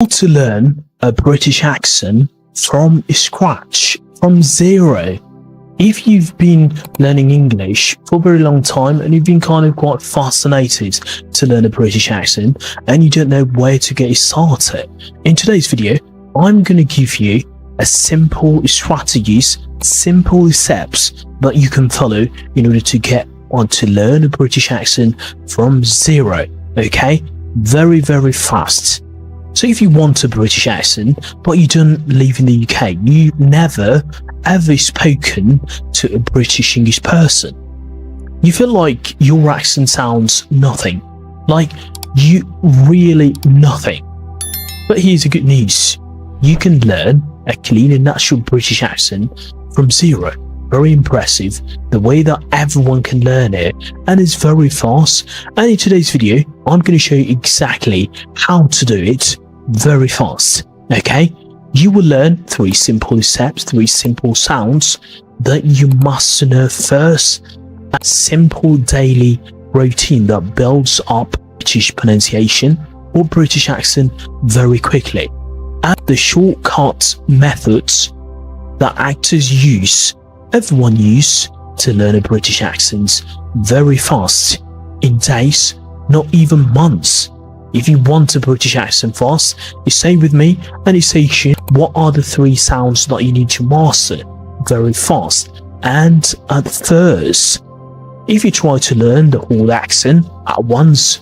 How to learn a British accent from scratch, from zero. If you've been learning English for a very long time and you've been kind of quite fascinated to learn a British accent and you don't know where to get started, in today's video, I'm going to give you a simple strategies, simple steps that you can follow in order to get on to learn a British accent from zero. Okay? Very, very fast. So if you want a British accent, but you don't live in the UK, you've never ever spoken to a British English person, you feel like your accent sounds nothing, like you really nothing. But here's the good news. You can learn a clean and natural British accent from zero. Very impressive, the way that everyone can learn it, and it's very fast. And in today's video, I'm going to show you exactly how to do it very fast. Okay, you will learn three simple steps, three simple sounds that you must know first. A simple daily routine that builds up British pronunciation or British accent very quickly. And the shortcut methods that actors use, everyone use to learn a British accent very fast, in days, not even months. If you want a British accent fast, you stay with me and you say, what are the three sounds that you need to master very fast? And at first, if you try to learn the whole accent at once,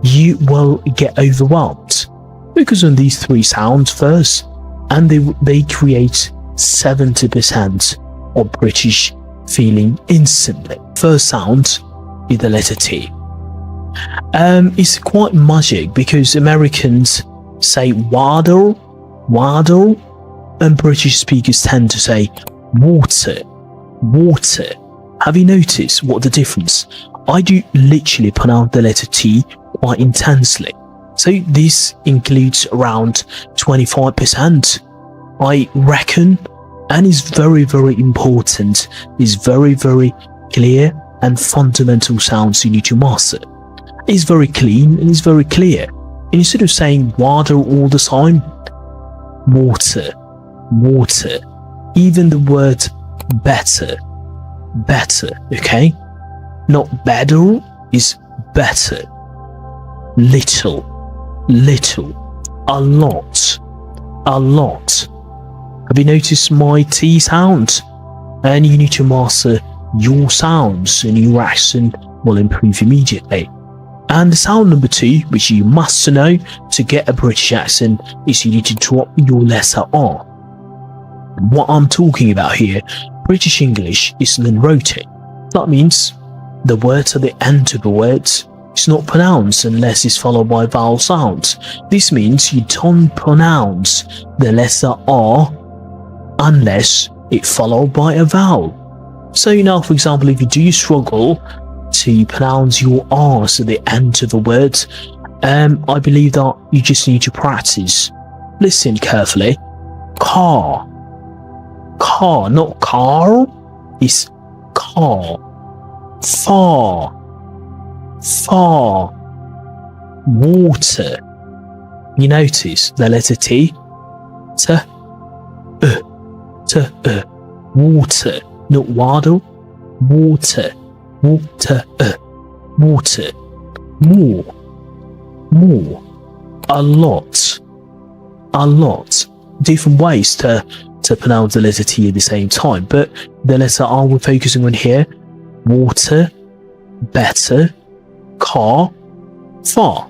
you will get overwhelmed. Focus on these three sounds first, and they create 70% of British feeling instantly. First sound is the letter T. It's quite magic because Americans say waddle, and British speakers tend to say water. Have you noticed what the difference? I do literally pronounce the letter T quite intensely. So this includes around 25%, I reckon, and is very, very important. It's very, very clear and fundamental sounds you need to master. It's very clean and it's very clear. And instead of saying water all the time, water. Even the word better, okay? Not better, is better. Little, a lot. Have you noticed my T sound? And you need to master your sounds and your accent will improve immediately. And the sound number two, which you must know to get a British accent, is you need to drop your letter R. What I'm talking about here, British English is non-rotate. That means the words at the end of the words is not pronounced unless it's followed by vowel sounds. This means you don't pronounce the letter R unless it's followed by a vowel. So now, for example, if you do struggle to pronounce your R's at the end of the word, I believe that you just need to practice. Listen carefully. Car, not car, it's car. Far, water. You notice the letter T, water, not waddle, water, more, a lot. Different ways to pronounce the letter T at the same time, but the letter R we're focusing on here: water, better, car, far.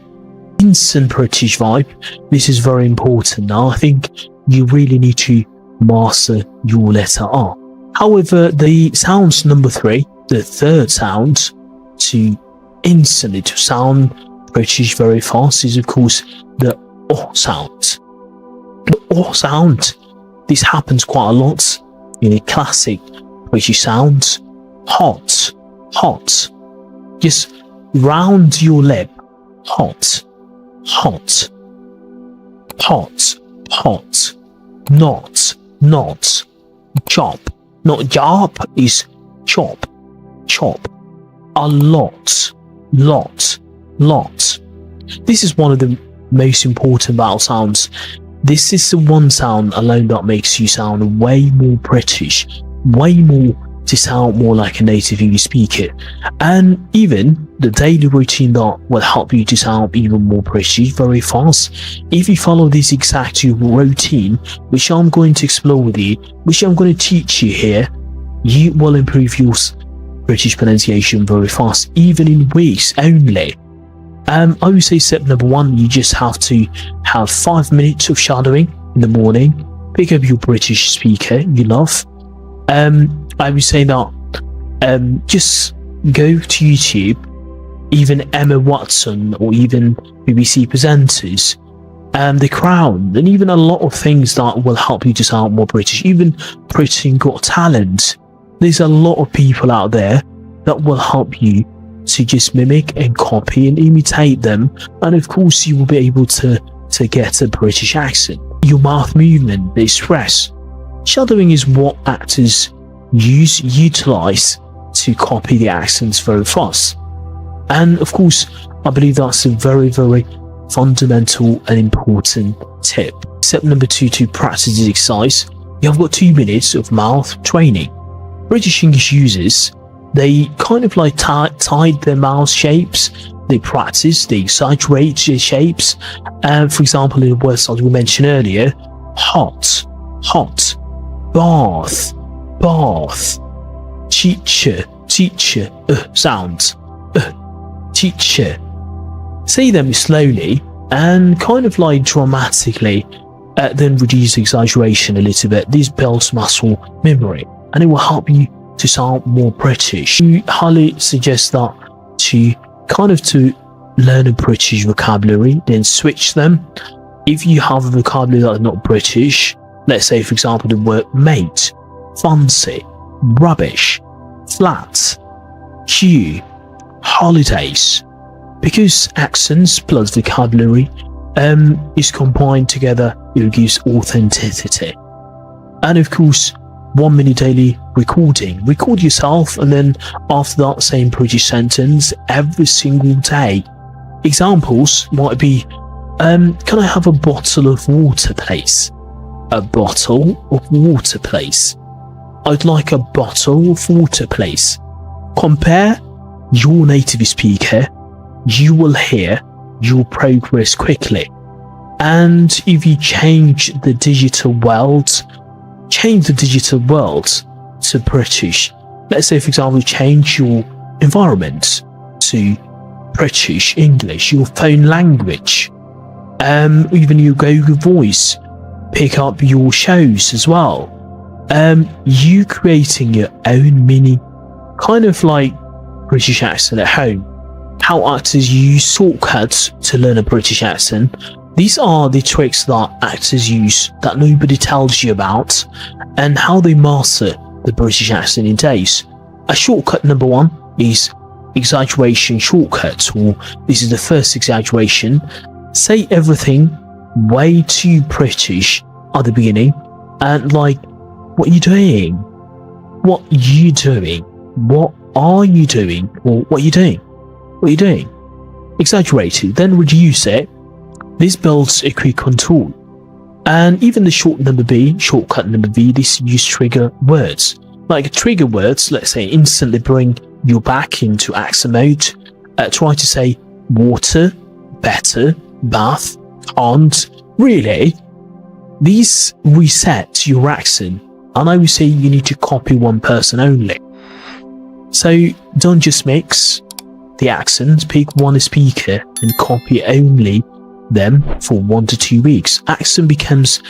Instant British vibe. This is very important. Now I think you really need to master your letter R. However, the sounds number three, the third sound to instantly to sound British very fast, is of course the O sound. The O sound. This happens quite a lot in a classic British sound. Hot. Just round your lip. Hot. Not. Chop. Not job, is chop. A lot. This is one of the most important vowel sounds. This is the one sound alone that makes you sound way more British, way more to sound more like a native English speaker. And even the daily routine that will help you to sound even more British very fast. If you follow this exact routine, which I'm going to explore with you, which I'm going to teach you here, you will improve your British pronunciation very fast, even in weeks only. I would say step number one, you just have to have 5 minutes of shadowing in the morning. Pick up your British speaker you love. I would say that just go to YouTube, even Emma Watson or even BBC presenters, The Crown, and even a lot of things that will help you to sound more British. Even British Got Talent. There's a lot of people out there that will help you to just mimic and copy and imitate them, and of course you will be able to get a British accent. Your mouth movement, the express. Shadowing is what actors utilize to copy the accents very fast. And of course, I believe that's a very, very fundamental and important tip. Step number two to practice this exercise, you have got 2 minutes of mouth training. British English users, they kind of like tied their mouth shapes. They practice, they exaggerate their shapes. For example, in the words that we mentioned earlier, hot, hot, bath, bath, teacher, teacher, sounds, teacher. Say them slowly and kind of like dramatically, then reduce exaggeration a little bit. This builds muscle memory and it will help you to sound more British. We highly suggest that to learn a British vocabulary, then switch them. If you have a vocabulary that is not British, let's say for example the word mate, fancy, rubbish, flat, queue, holidays, because accents plus vocabulary is combined together, it gives authenticity. And of course, 1 minute daily recording. Record yourself and then after that same British sentence every single day. Examples might be, can I have a bottle of water please? A bottle of water please. I'd like a bottle of water please. Compare your native speaker, you will hear your progress quickly. And if you change the digital world to British. Let's say for example, change your environment to British English, your phone language, even your Google Voice, pick up your shows as well. You creating your own mini kind of like British accent at home. How actors use shortcuts to learn a British accent. These are the tricks that actors use that nobody tells you about, and how they master the British accent in days. A shortcut number one is exaggeration shortcut, or this is the first exaggeration. Say everything way too British at the beginning, and like, what are you doing? What are you doing? What are you doing? Or what are you doing? What are you doing? Exaggerate it, then reduce it. This builds a quick control. And even the shortcut number B, this use trigger words. Like trigger words, let's say instantly bring you back into accent mode. Try to say water, better, bath, can't, really. These reset your accent, and I would say you need to copy one person only. So don't just mix the accents, pick one speaker and copy only them for 1 to 2 weeks. Accent becomes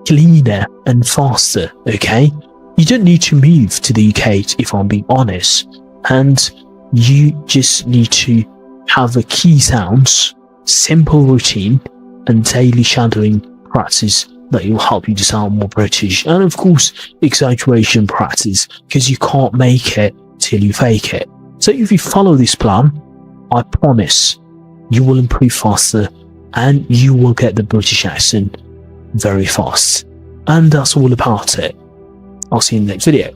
cleaner and faster, okay? You don't need to move to the UK, if I'm being honest, and you just need to have a key sounds, simple routine, and daily shadowing practice that will help you to sound more British. And of course, exaggeration practice, because you can't make it till you fake it. So if you follow this plan, I promise you will improve faster and you will get the British accent very fast. And that's all about it. I'll see you in the next video.